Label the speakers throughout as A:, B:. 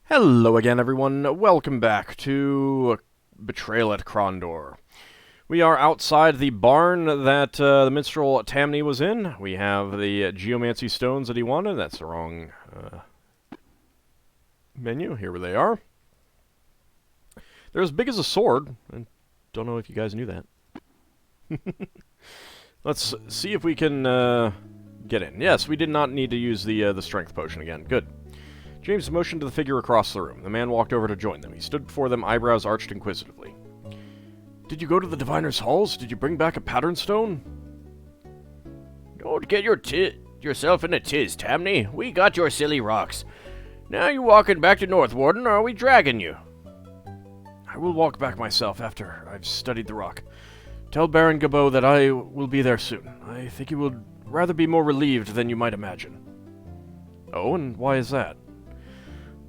A: Hello again, everyone. Welcome back to Betrayal at Krondor. We are outside the barn that the minstrel Tamni was in. We have the geomancy stones that he wanted. That's the wrong menu. Here they are. They're as big as a sword. I don't know if you guys knew that. Let's see if we can get in. Yes, we did not need to use the strength potion again. Good. James motioned to the figure across the room. The man walked over to join them. He stood before them, eyebrows arched inquisitively. Did you go to the Diviner's Halls? Did you bring back a pattern stone?
B: Don't get yourself in a tiz, Tamni. We got your silly rocks. Now you walking back to Northwarden, or are we dragging you?
A: I will walk back myself after I've studied the rock. Tell Baron Gabot that I will be there soon. I think he will rather be more relieved than you might imagine. Oh, and why is that?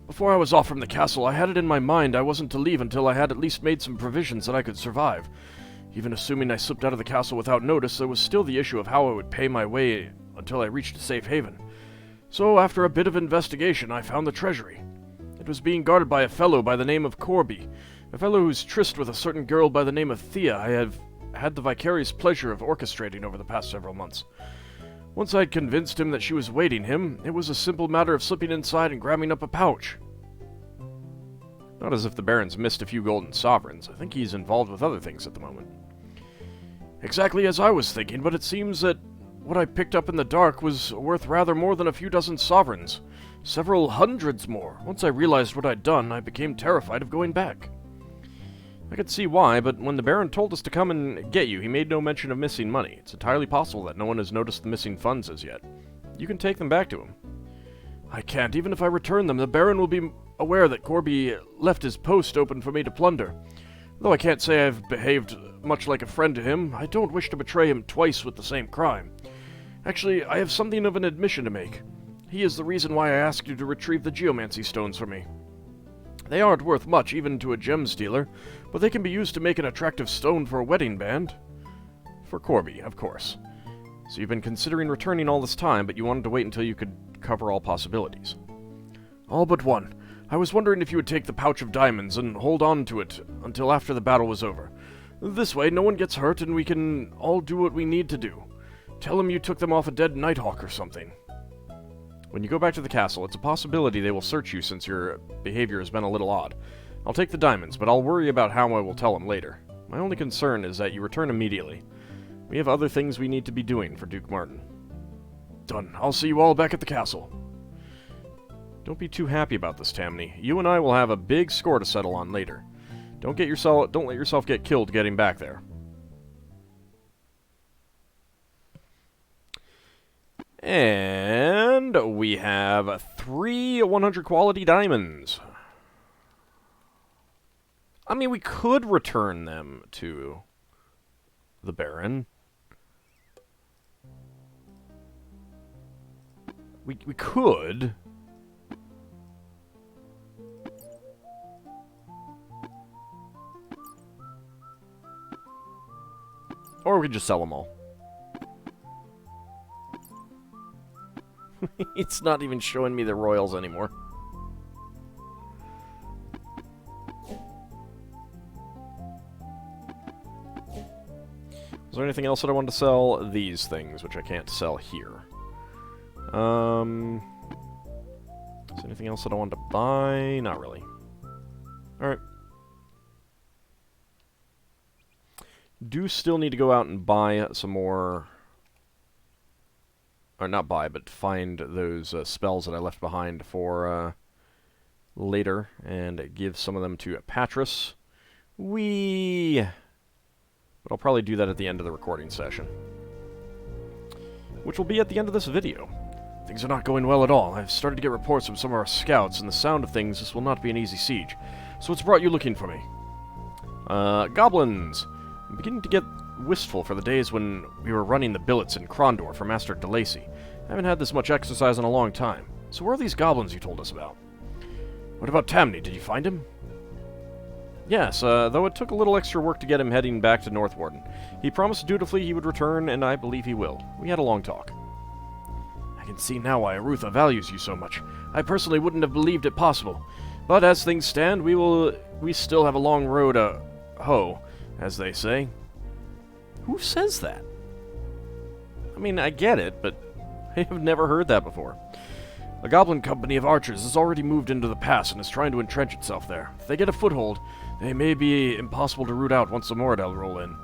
A: Before I was off from the castle, I had it in my mind I wasn't to leave until I had at least made some provisions that I could survive. Even assuming I slipped out of the castle without notice, there was still the issue of how I would pay my way until I reached a safe haven. So, after a bit of investigation, I found the treasury. It was being guarded by a fellow by the name of Corby, a fellow who's tryst with a certain girl by the name of Thea I have had the vicarious pleasure of orchestrating over the past several months. Once I'd convinced him that she was waiting him, it was a simple matter of slipping inside and grabbing up a pouch. Not as if the Baron's missed a few golden sovereigns. I think he's involved with other things at the moment. Exactly as I was thinking, but it seems that what I picked up in the dark was worth rather more than a few dozen sovereigns. Several hundreds more. Once I realized what I'd done, I became terrified of going back. I could see why, but when the Baron told us to come and get you, he made no mention of missing money. It's entirely possible that no one has noticed the missing funds as yet. You can take them back to him. I can't. Even if I return them, the Baron will be aware that Corby left his post open for me to plunder. Though I can't say I've behaved much like a friend to him, I don't wish to betray him twice with the same crime. Actually, I have something of an admission to make. He is the reason why I asked you to retrieve the geomancy stones for me. They aren't worth much, even to a gem stealer, but they can be used to make an attractive stone for a wedding band. For Corby, of course. So you've been considering returning all this time, but you wanted to wait until you could cover all possibilities. All but one. I was wondering if you would take the pouch of diamonds and hold on to it until after the battle was over. This way, no one gets hurt and we can all do what we need to do. Tell him you took them off a dead Nighthawk or something. When you go back to the castle, it's a possibility they will search you since your behavior has been a little odd. I'll take the diamonds, but I'll worry about how I will tell him later. My only concern is that you return immediately. We have other things we need to be doing for Duke Martin. Done. I'll see you all back at the castle. Don't be too happy about this, Tamni. You and I will have a big score to settle on later. Don't let yourself get killed getting back there. And we have 3 100 quality diamonds. I mean, we could return them to the Baron. We could. Or we could just sell them all. It's not even showing me the royals anymore. Was there anything else that I wanted to sell? These things, which I can't sell here. Is there anything else that I wanted to buy? Not really. Alright. Do still need to go out and buy some more... Or not buy, but find those spells that I left behind for later, and give some of them to Patras. But I'll probably do that at the end of the recording session. Which will be at the end of this video. Things are not going well at all. I've started to get reports from some of our scouts, and the sound of things, this will not be an easy siege. So what's brought you looking for me? Goblins! I'm beginning to get wistful for the days when we were running the billets in Krondor for Master DeLacy. I haven't had this much exercise in a long time. So where are these goblins you told us about? What about Tamni? Did you find him? Yes, though it took a little extra work to get him heading back to Northwarden. He promised dutifully he would return, and I believe he will. We had a long talk. I can see now why Arutha values you so much. I personally wouldn't have believed it possible. But as things stand, we still have a long road to hoe, as they say. Who says that? I mean, I get it, but I have never heard that before. A goblin company of archers has already moved into the pass and is trying to entrench itself there. If they get a foothold, they may be impossible to root out once the Moradel roll in.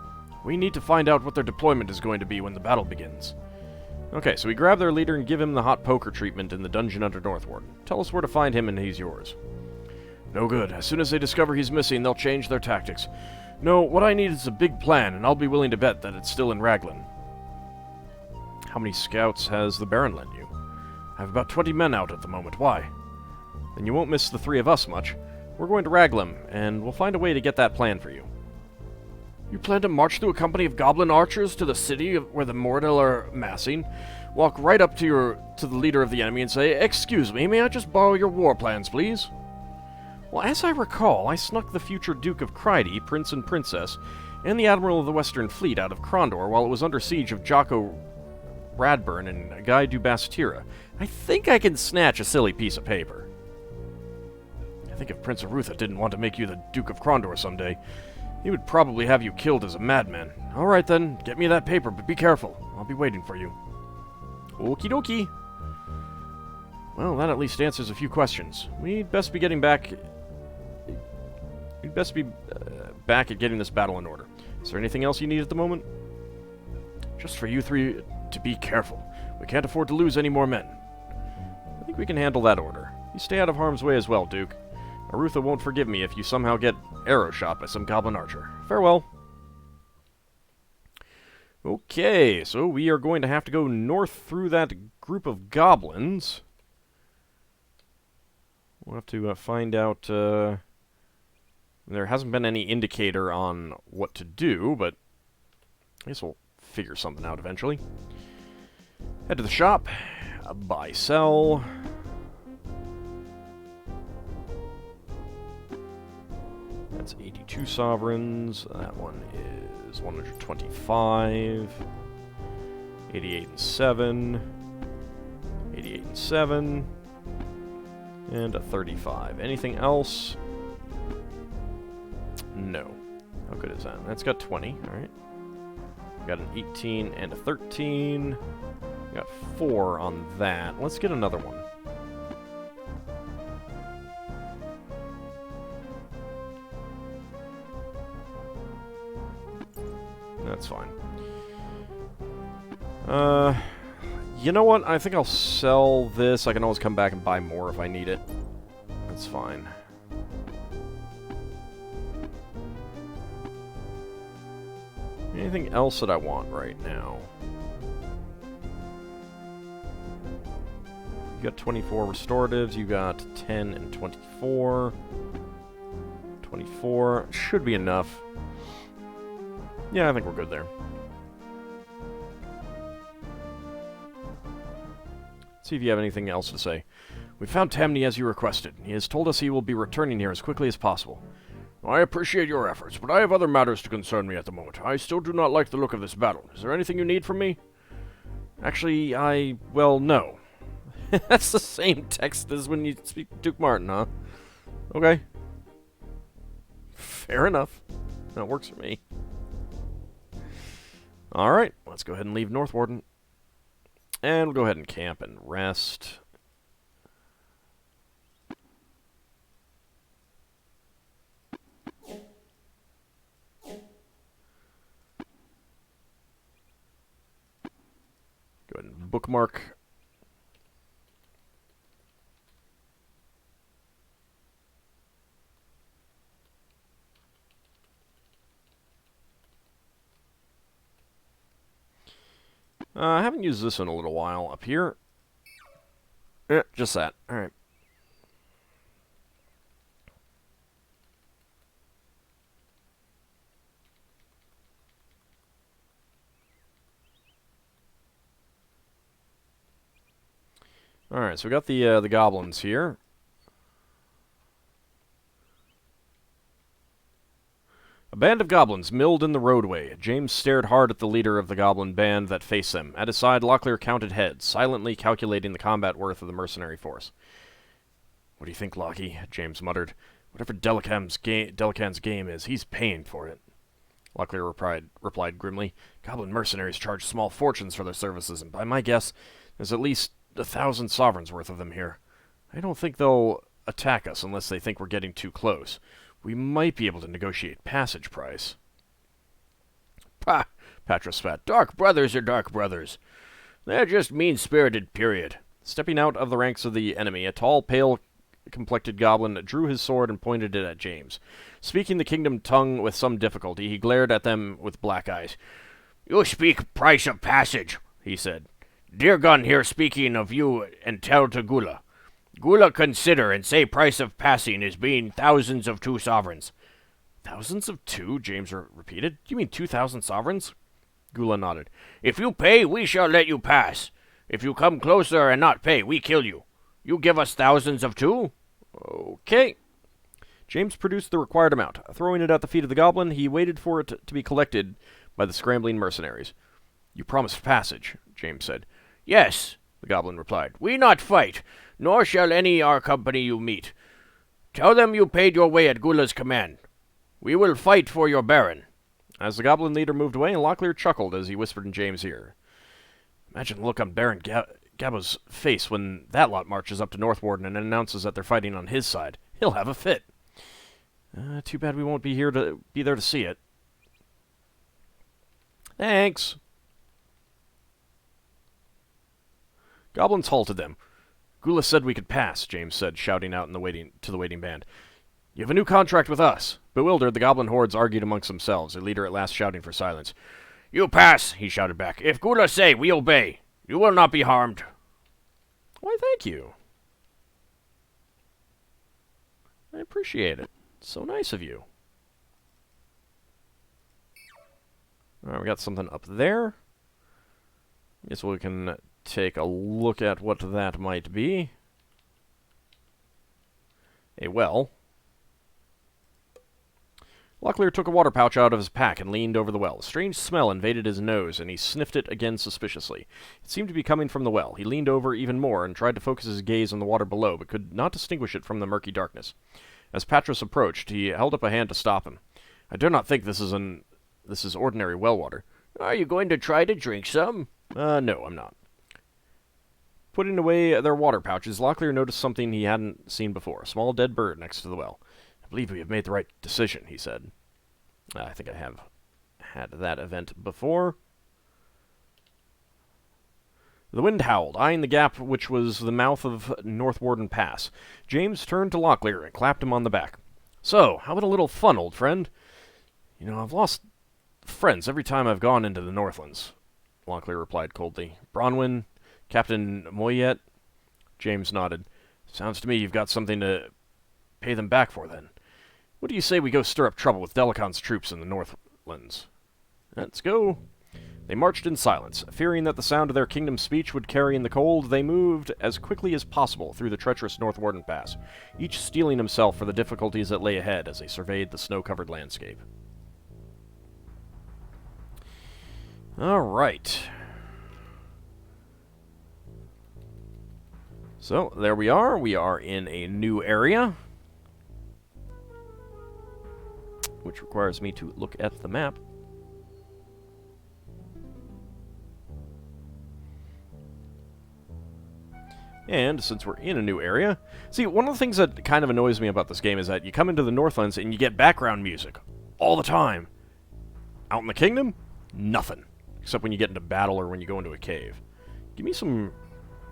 A: We need to find out what their deployment is going to be when the battle begins. Okay, so we grab their leader and give him the hot poker treatment in the dungeon under Northwarden. Tell us where to find him and he's yours. No good. As soon as they discover he's missing, they'll change their tactics. No, what I need is a big plan, and I'll be willing to bet that it's still in Raglan. How many scouts has the Baron lent you? I have about 20 men out at the moment. Why? Then you won't miss the 3 of us much. We're going to Raglan, and we'll find a way to get that plan for you. You plan to march through a company of goblin archers to the city where the Moradel are massing, walk right up to the leader of the enemy and say, "Excuse me, may I just borrow your war plans, please?" Well, as I recall, I snuck the future Duke of Cryde, Prince and Princess, and the Admiral of the Western Fleet out of Krondor while it was under siege of Jocko Radburn and Guy du Bastira. I think I can snatch a silly piece of paper. I think if Prince Arutha didn't want to make you the Duke of Krondor someday, he would probably have you killed as a madman. Alright then, get me that paper, but be careful. I'll be waiting for you. Okie dokie. Well, that at least answers a few questions. We'd best be getting back... We'd best be back at getting this battle in order. Is there anything else you need at the moment? Just for you 3 to be careful. We can't afford to lose any more men. I think we can handle that order. You stay out of harm's way as well, Duke. Arutha won't forgive me if you somehow get arrow shot by some goblin archer. Farewell. Okay, so we are going to have to go north through that group of goblins. We'll have to find out... there hasn't been any indicator on what to do, but I guess we'll figure something out eventually. Head to the shop. Buy, sell... That's 82 sovereigns. That one is 125. 88 and 7. 88 and 7. And a 35. Anything else? No. How good is that? That's got 20. Alright. Got an 18 and a 13. Got 4 on that. Let's get another one. That's fine. You know what? I think I'll sell this. I can always come back and buy more if I need it. That's fine. Anything else that I want right now? You got 24 restoratives. You got 10 and 24. 24. Should be enough. Yeah, I think we're good there. Let's see if you have anything else to say. We found Tamni as you requested. He has told us he will be returning here as quickly as possible. I appreciate your efforts, but I have other matters to concern me at the moment. I still do not like the look of this battle. Is there anything you need from me? Actually, well, no. That's the same text as when you speak to Duke Martin, huh? Okay. Fair enough. That works for me. Alright, let's go ahead and leave Northwarden. And we'll go ahead and camp and rest. Go ahead and bookmark. I haven't used this in a little while. Up here. Just that. Alright. Alright, so we got the goblins here. A band of goblins milled in the roadway. James stared hard at the leader of the goblin band that faced them. At his side, Locklear counted heads, silently calculating the combat worth of the mercenary force. What do you think, Lockie? James muttered. Whatever Delican's game is, he's paying for it. Locklear replied grimly. Goblin mercenaries charge small fortunes for their services, and by my guess, there's at least 1,000 sovereigns worth of them here. I don't think they'll attack us unless they think we're getting too close. We might be able to negotiate passage price.
B: Pah! Patra spat. Dark brothers are dark brothers. They're just mean-spirited, period.
A: Stepping out of the ranks of the enemy, a tall, pale-complected goblin drew his sword and pointed it at James. Speaking the kingdom tongue with some difficulty, he glared at them with black eyes.
B: You speak price of passage, he said. Dirgun here speaking of you and tell to Gula. Gula consider and say price of passing is being thousands of 2 sovereigns.
A: Thousands of 2? James repeated. Do you mean 2,000 sovereigns?
B: Gula nodded. If you pay, we shall let you pass. If you come closer and not pay, we kill you. You give us thousands of 2?
A: Okay. James produced the required amount. Throwing it at the feet of the goblin, he waited for it to be collected by the scrambling mercenaries. You promised passage, James said.
B: Yes, the goblin replied. We not fight, nor shall any our company you meet. Tell them you paid your way at Gula's command. We will fight for your baron.
A: As the goblin leader moved away, Locklear chuckled as he whispered in James' ear. Imagine the look on Baron Gabbo's face when that lot marches up to Northwarden and announces that they're fighting on his side. He'll have a fit. Too bad we won't be there to see it. Thanks. Goblins halted them. Gula said we could pass, James said, shouting out to the waiting band. You have a new contract with us. Bewildered, the goblin hordes argued amongst themselves, their leader at last shouting for silence.
B: You pass, he shouted back. If Gula say, we obey. You will not be harmed.
A: Why, thank you. I appreciate it. It's so nice of you. Alright, we got something up there. Guess we can take a look at what that might be. A well. Locklear took a water pouch out of his pack and leaned over the well. A strange smell invaded his nose, and he sniffed it again suspiciously. It seemed to be coming from the well. He leaned over even more and tried to focus his gaze on the water below, but could not distinguish it from the murky darkness. As Patros approached, he held up a hand to stop him. I dare not think this is ordinary well water.
B: Are you going to try to drink some?
A: No, I'm not. Putting away their water pouches, Locklear noticed something he hadn't seen before, a small dead bird next to the well. I believe we have made the right decision, he said. I think I have had that event before. The wind howled, eyeing the gap which was the mouth of Northwarden Pass. James turned to Locklear and clapped him on the back. So, how about a little fun, old friend? You know, I've lost friends every time I've gone into the Northlands, Locklear replied coldly. Bronwyn, Captain Moyet. James nodded. Sounds to me you've got something to pay them back for, then. What do you say we go stir up trouble with Delican's troops in the Northlands? Let's go. They marched in silence. Fearing that the sound of their kingdom speech would carry in the cold, they moved as quickly as possible through the treacherous Northwarden Pass, each steeling himself for the difficulties that lay ahead as they surveyed the snow-covered landscape. All right. So, there we are. We are in a new area, which requires me to look at the map. And since we're in a new area... See, one of the things that kind of annoys me about this game is that you come into the Northlands and you get background music all the time. Out in the Kingdom, nothing. Except when you get into battle or when you go into a cave. Give me some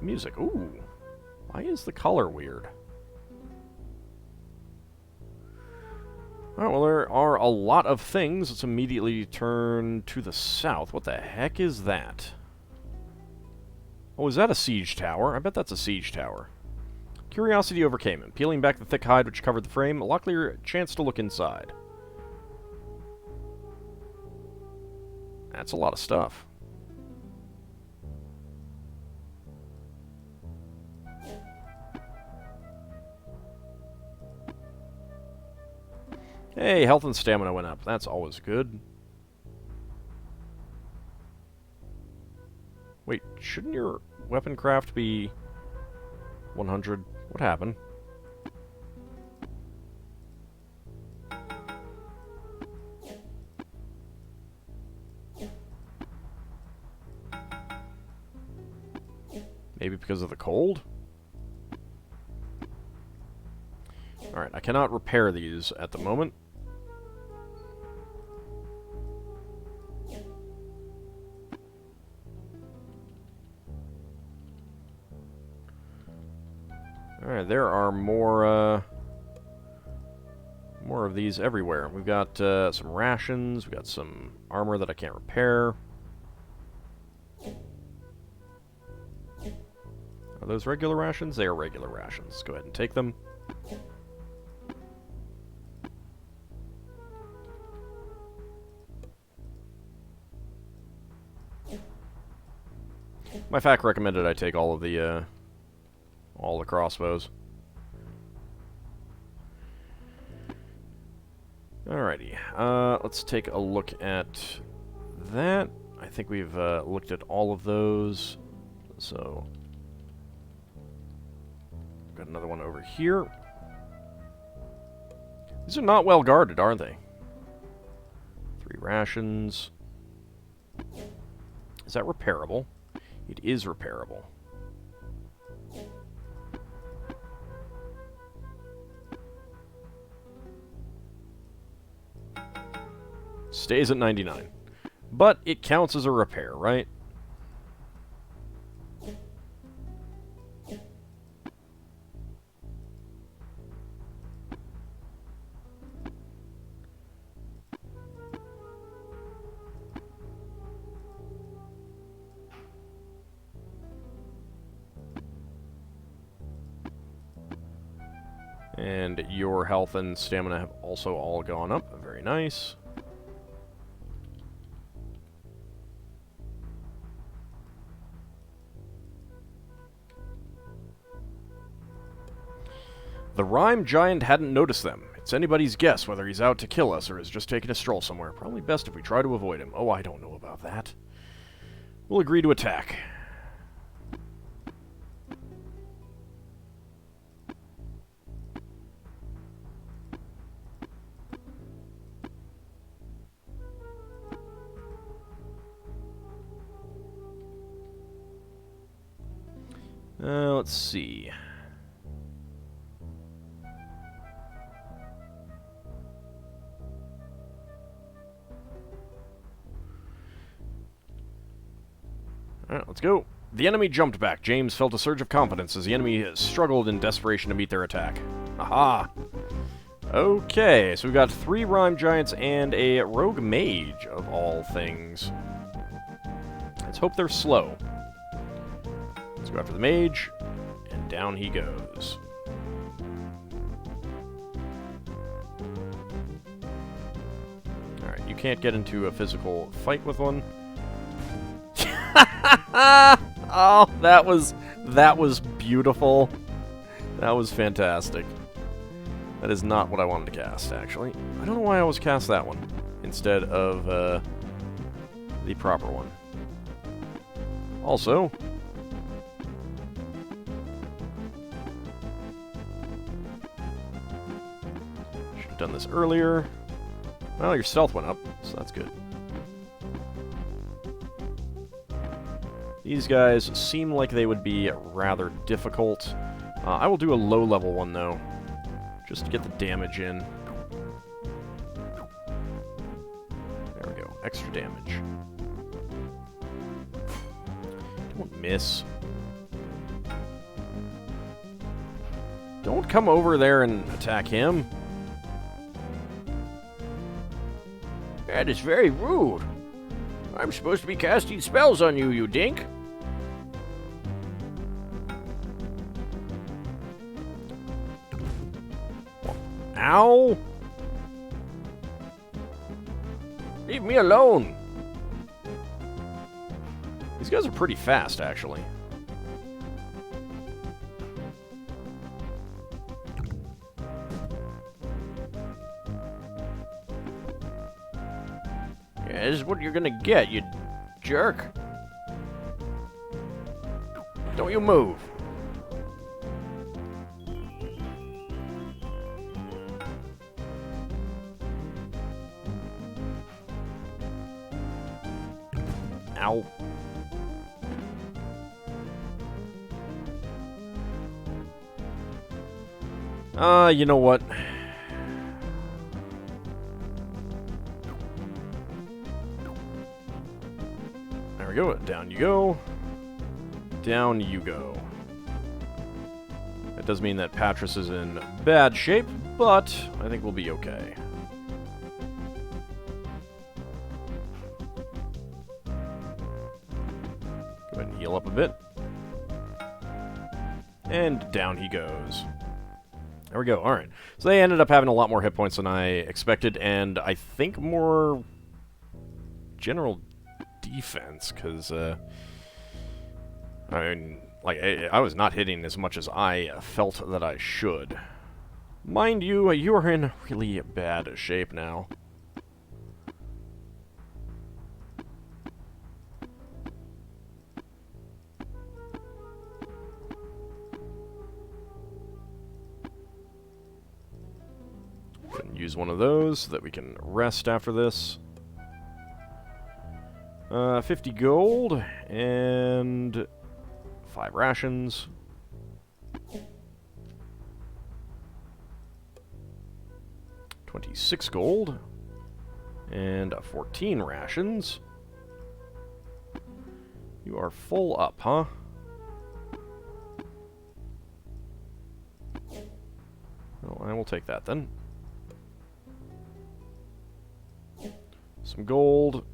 A: music. Ooh. Why is the color weird? Alright, well, there are a lot of things. Let's immediately turn to the south. What the heck is that? Oh, is that a siege tower? I bet that's a siege tower. Curiosity overcame him. Peeling back the thick hide which covered the frame, Locklear chanced to look inside. That's a lot of stuff. Hey, health and stamina went up. That's always good. Wait, shouldn't your weapon craft be 100? What happened? Maybe because of the cold? Alright, I cannot repair these at the moment. Alright, there are more of these everywhere. We've got some rations, we've got some armor that I can't repair. Are those regular rations? They are regular rations. Let's go ahead and take them. My fac recommended I take all the crossbows. Alrighty, let's take a look at that. I think we've looked at all of those. So, got another one over here. These are not well guarded, aren't they? 3 rations. Is that repairable? It is repairable. Stays at 99. But it counts as a repair, right? And your health and stamina have also all gone up. Very nice. The Rhyme Giant hadn't noticed them. It's anybody's guess whether he's out to kill us or is just taking a stroll somewhere. Probably best if we try to avoid him. Oh, I don't know about that. We'll agree to attack. Let's see. Alright, let's go. The enemy jumped back. James felt a surge of confidence as the enemy struggled in desperation to meet their attack. Aha! Okay, so we've got 3 Rhyme Giants and a Rogue Mage, of all things. Let's hope they're slow. Let's go after the Mage, and down he goes. Alright, you can't get into a physical fight with one. Oh, that was beautiful. That was fantastic. That is not what I wanted to cast, actually. I don't know why I always cast that one instead of the proper one. Also, should have done this earlier. Well, your stealth went up, so that's good. These guys seem like they would be rather difficult. I will do a low-level one, though, just to get the damage in. There we go. Extra damage. Don't miss. Don't come over there and attack him.
B: That is very rude. I'm supposed to be casting spells on you, you dink.
A: Ow!
B: Leave me alone.
A: These guys are pretty fast, actually.
B: Yeah, this is what you're gonna get, you jerk. Don't you move.
A: Ow. You know what? There we go. Down you go. Down you go. That does mean that Patras is in bad shape, but I think we'll be okay. Go ahead and heal up a bit. And down he goes. There we go. Alright. So they ended up having a lot more hit points than I expected, and I think more general defense, because, I mean, like, I was not hitting as much as I felt that I should. Mind you, you are in really bad shape now. Use one of those so that we can rest after this. 50 gold and 5 rations. $26 gold and 14 rations. You are full up, huh? Well, I will take that then. Some gold.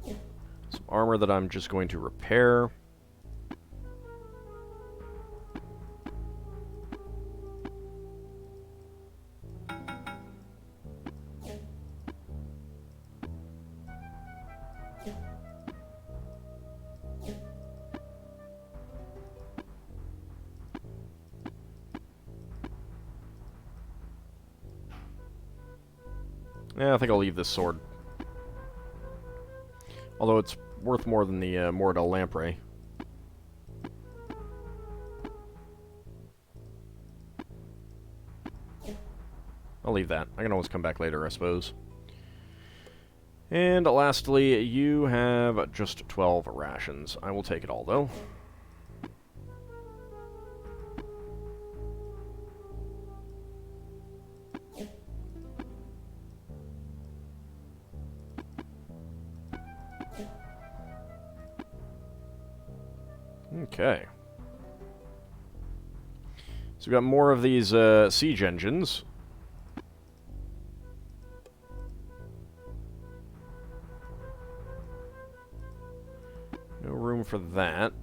A: Some armor that I'm just going to repair. Yeah, I think I'll leave this sword. Although it's worth more than the Mordel Lamprey. I'll leave that. I can always come back later, I suppose. And lastly, you have just 12 rations. I will take it all, though. Okay. So we've got more of these siege engines. No room for that.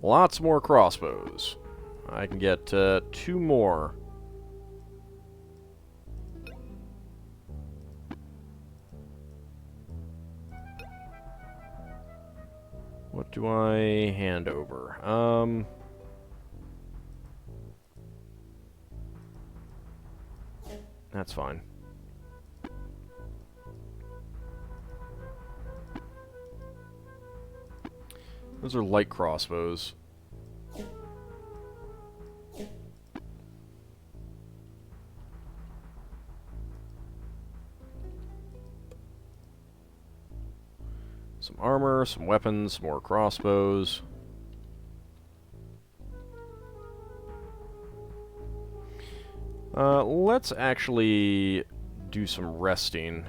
A: Lots more crossbows. I can get 2 more. What do I hand over? That's fine. Those are light crossbows. Some armor, some weapons, more crossbows. Let's actually do some resting.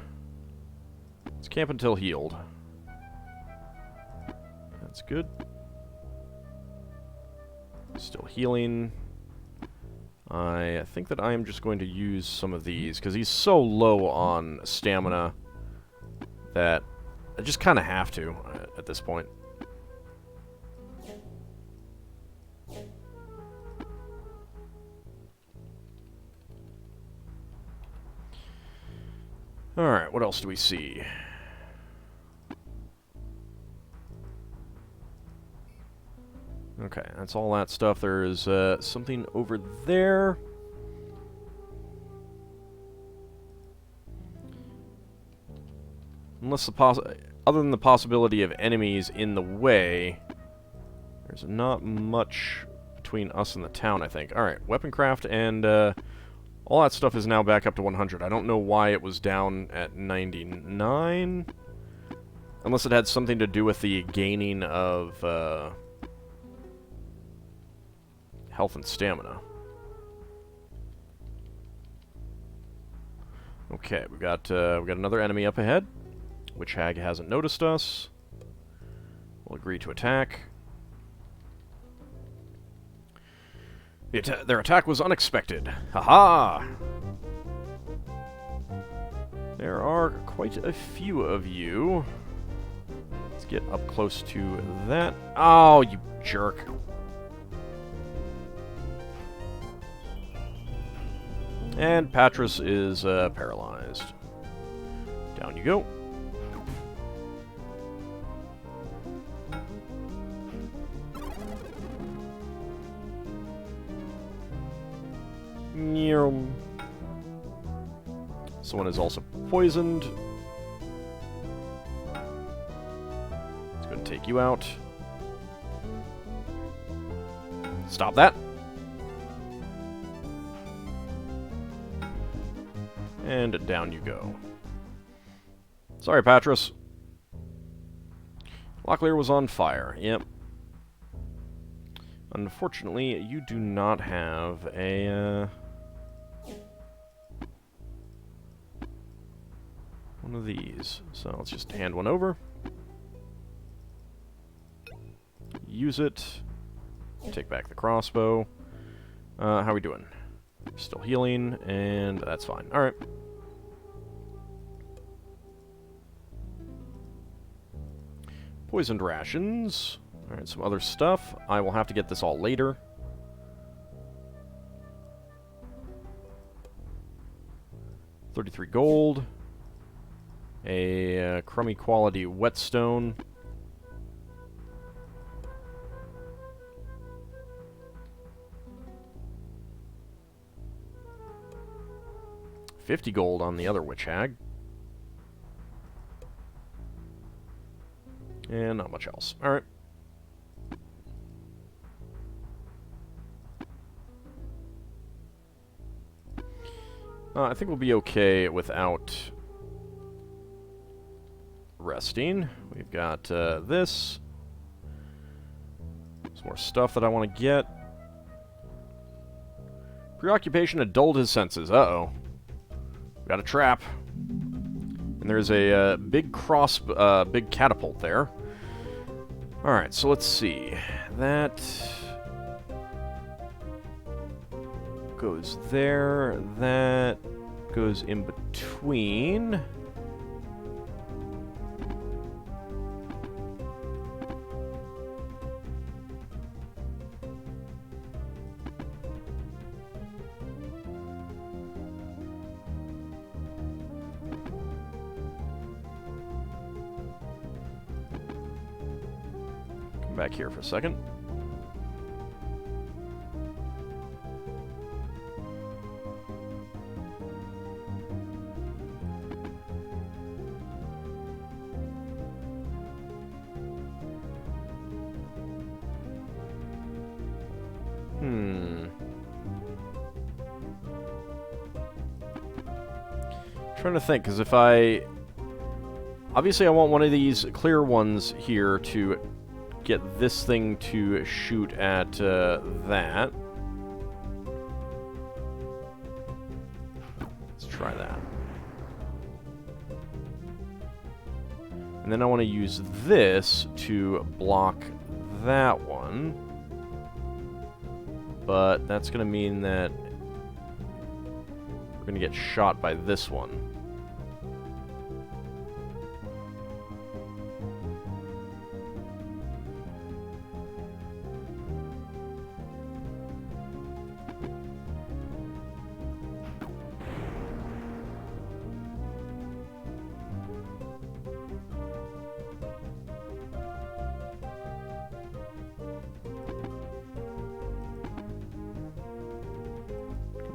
A: Let's camp until healed. That's good. Still healing. I think that I am just going to use some of these, because he's so low on stamina that I just kind of have to at this point. Alright, what else do we see? Okay, that's all that stuff. There's something over there. Unless other than the possibility of enemies in the way, there's not much between us and the town, I think. Alright, weapon craft, and all that stuff is now back up to 100. I don't know why it was down at 99. Unless it had something to do with the gaining of health and stamina. Okay, we got another enemy up ahead. Witch Hag hasn't noticed us. We'll agree to attack. Their attack was unexpected. Haha! There are quite a few of you. Let's get up close to that. Oh, you jerk. And Patras is paralyzed. Down you go. Someone is also poisoned. It's going to take you out. Stop that. And down you go. Sorry, Patras. Locklear was on fire. Yep. Unfortunately, you do not have a one of these. So let's just hand one over. Use it. Take back the crossbow. How are we doing? Still healing, and that's fine. Alright. Poisoned rations. Alright, some other stuff. I will have to get this all later. $33 gold. A crummy quality whetstone. $50 gold on the other Witch Hag. And not much else. Alright. I think we'll be okay without resting. We've got this. Some more stuff that I want to get. Preoccupation had dulled his senses. Uh-oh. Got a trap. And there's a big big catapult there. Alright, so let's see. That goes there. That goes in between. Come back here for a second. Trying to think, because if obviously I want one of these clear ones here to get this thing to shoot at that. Let's try that. And then I want to use this to block that one. But that's going to mean that we're going to get shot by this one.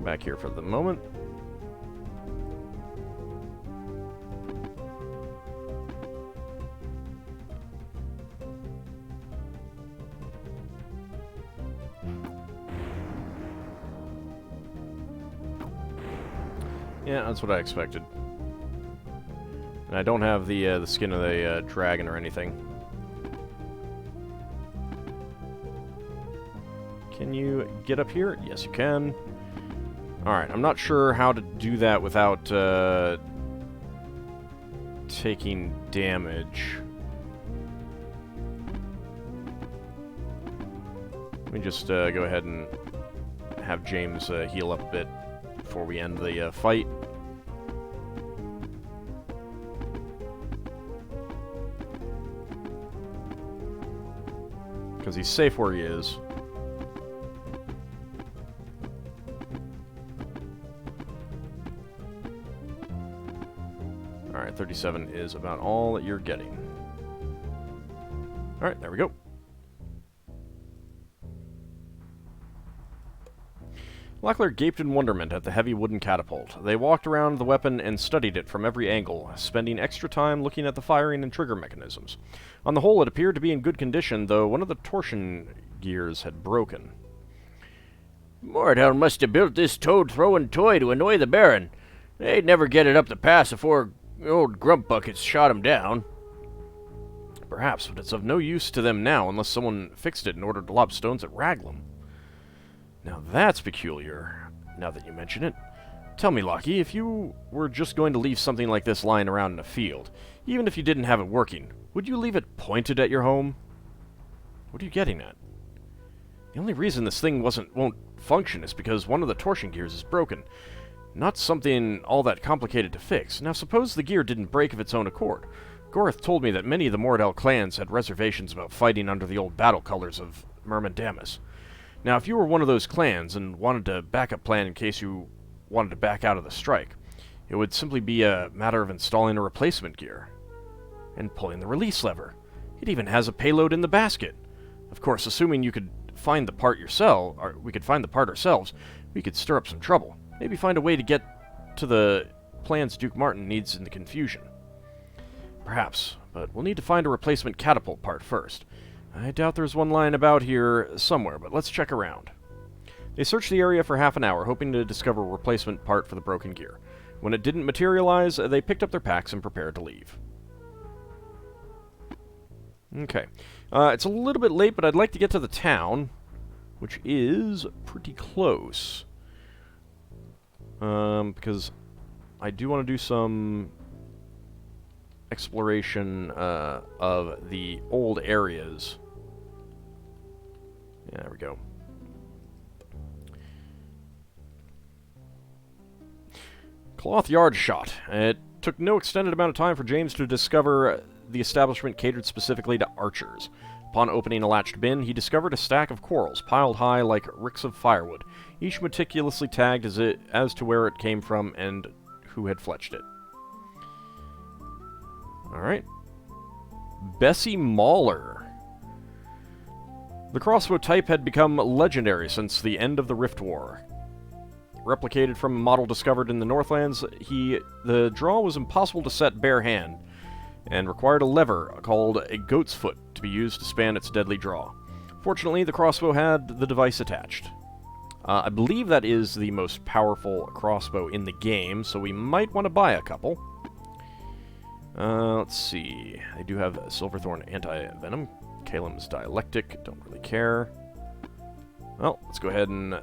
A: Back here for the moment. Yeah, that's what I expected. And I don't have the skin of the dragon or anything. Can you get up here? Yes, you can. Alright, I'm not sure how to do that without taking damage. Let me just go ahead and have James heal up a bit before we end the fight. Because he's safe where he is. Alright, 37 is about all that you're getting. Alright, there we go. Locklear gaped in wonderment at the heavy wooden catapult. They walked around the weapon and studied it from every angle, spending extra time looking at the firing and trigger mechanisms. On the whole, it appeared to be in good condition, though one of the torsion gears had broken.
B: Mordell must have built this toad-throwing toy to annoy the Baron. They'd never get it up the pass before old Grump Buckets shot him down.
A: Perhaps, but it's of no use to them now unless someone fixed it in order to lob stones at Raglan. Now that's peculiar, now that you mention it. Tell me, Lockie, if you were just going to leave something like this lying around in a field, even if you didn't have it working, would you leave it pointed at your home? What are you getting at? The only reason this thing won't function is because one of the torsion gears is broken. Not something all that complicated to fix. Now suppose the gear didn't break of its own accord. Gorth told me that many of the Mordell clans had reservations about fighting under the old battle colors of Myrmendamus. Now, if you were one of those clans and wanted a backup plan in case you wanted to back out of the strike, it would simply be a matter of installing a replacement gear and pulling the release lever. It even has a payload in the basket. Of course, assuming you could find the part yourself, or we could find the part ourselves, we could stir up some trouble. Maybe find a way to get to the plans Duke Martin needs in the confusion. Perhaps, but we'll need to find a replacement catapult part first. I doubt there's one lying about here somewhere, but let's check around. They searched the area for half an hour, hoping to discover a replacement part for the broken gear. When it didn't materialize, they picked up their packs and prepared to leave. Okay. It's a little bit late, but I'd like to get to the town, which is pretty close. Because I do want to do some exploration of the old areas. Yeah, there we go. Cloth Yard shot. It took no extended amount of time for James to discover the establishment catered specifically to archers. Upon opening a latched bin, he discovered a stack of quarrels piled high like ricks of firewood, each meticulously tagged as to where it came from and who had fletched it. Alright. Bessie Mauler. The crossbow type had become legendary since the end of the Riftwar. Replicated from a model discovered in the Northlands, the draw was impossible to set bare hand, and required a lever called a goat's foot to be used to span its deadly draw. Fortunately, the crossbow had the device attached. I believe that is the most powerful crossbow in the game, so we might want to buy a couple. Let's see. I do have Silverthorn Anti-Venom. Kalim's Dialectic. Don't really care. Well, let's go ahead and...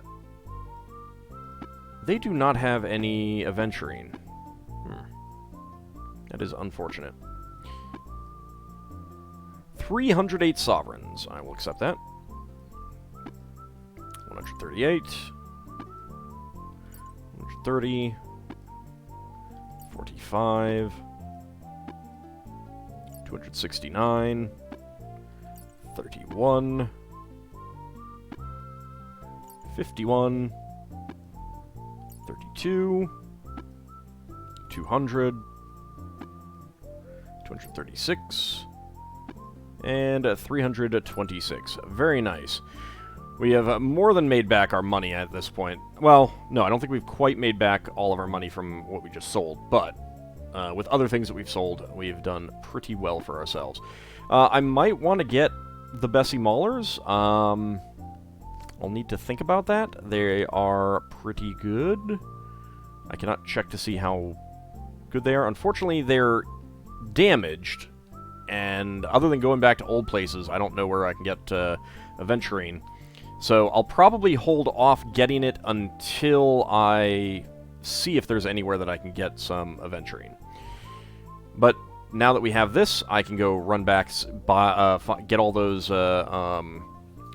A: They do not have any Aventurine. That is unfortunate. 308 sovereigns. I will accept that. 138. 130. 45. 269. 31. 51. 32. 200. 236. And 326. Very nice. We have more than made back our money at this point. Well, no, I don't think we've quite made back all of our money from what we just sold, but with other things that we've sold, we've done pretty well for ourselves. I might want to get the Bessie Maulers. I'll need to think about that. They are pretty good. I cannot check to see how good they are. Unfortunately, they're damaged, and other than going back to old places, I don't know where I can get aventurine. So I'll probably hold off getting it until I see if there's anywhere that I can get some aventurine. But now that we have this, I can go run back, get all those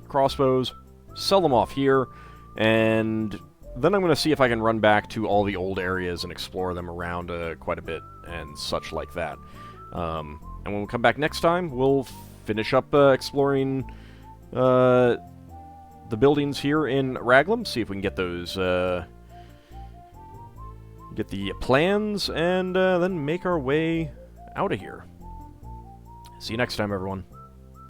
A: crossbows, sell them off here, and then I'm going to see if I can run back to all the old areas and explore them around quite a bit and such like that. And when we come back next time, we'll finish up exploring the buildings here in Raglan, see if we can get those, get the plans, and then make our way out of here. See you next time, everyone.